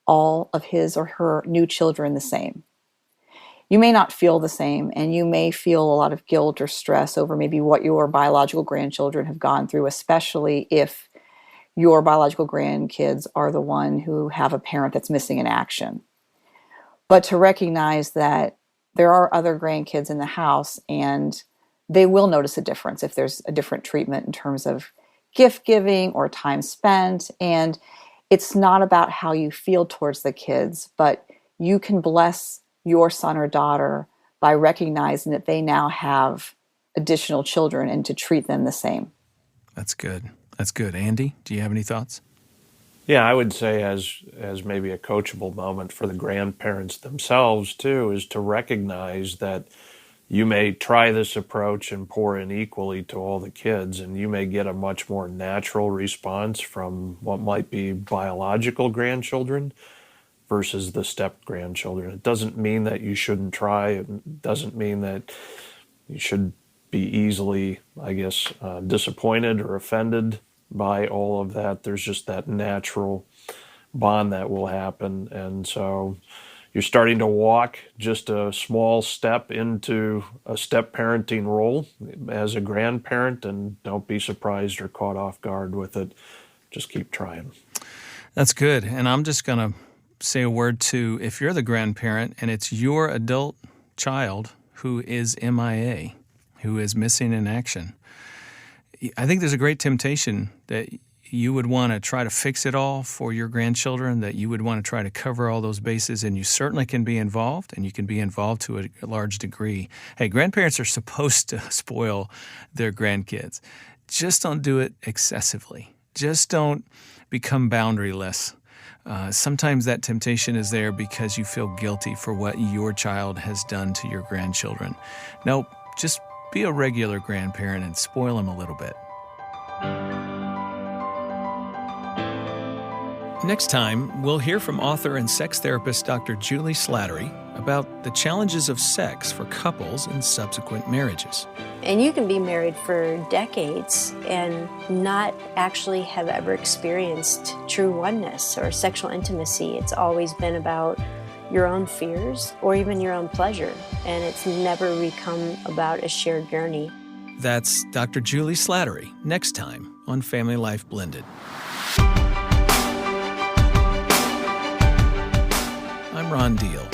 all of his or her new children the same. You may not feel the same, and you may feel a lot of guilt or stress over maybe what your biological grandchildren have gone through, especially if your biological grandkids are the one who have a parent that's missing in action. But to recognize that there are other grandkids in the house, and they will notice a difference if there's a different treatment in terms of gift giving or time spent. And it's not about how you feel towards the kids, but you can bless your son or daughter by recognizing that they now have additional children and to treat them the same. That's good. That's good. Andy, do you have any thoughts? Yeah, I would say as maybe a coachable moment for the grandparents themselves too, is to recognize that you may try this approach and pour in equally to all the kids, and you may get a much more natural response from what might be biological grandchildren versus the step-grandchildren. It doesn't mean that you shouldn't try. It doesn't mean that you should be easily, disappointed or offended by all of that. There's just that natural bond that will happen. And so you're starting to walk just a small step into a step-parenting role as a grandparent, and don't be surprised or caught off guard with it. Just keep trying. That's good. And I'm just going to say a word to, if you're the grandparent and it's your adult child who is M.I.A., who is missing in action, I think there's a great temptation that you would want to try to fix it all for your grandchildren, that you would want to try to cover all those bases, and you certainly can be involved, and you can be involved to a large degree. Hey, grandparents are supposed to spoil their grandkids. Just don't do it excessively. Just don't become boundaryless. Sometimes that temptation is there because you feel guilty for what your child has done to your grandchildren. No, just be a regular grandparent and spoil them a little bit. Next time, we'll hear from author and sex therapist Dr. Julie Slattery about the challenges of sex for couples in subsequent marriages. And you can be married for decades and not actually have ever experienced true oneness or sexual intimacy. It's always been about your own fears or even your own pleasure, and it's never become about a shared journey. That's Dr. Julie Slattery, next time on Family Life Blended. I'm Ron Deal.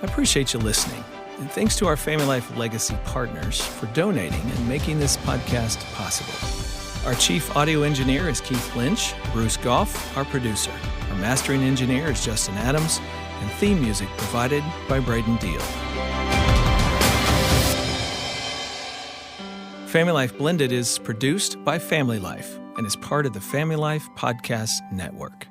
I appreciate you listening, and thanks to our Family Life Legacy partners for donating and making this podcast possible. Our chief audio engineer is Keith Lynch, Bruce Goff, our producer. Our mastering engineer is Justin Adams, and theme music provided by Braden Deal. Family Life Blended is produced by Family Life and is part of the Family Life Podcast Network.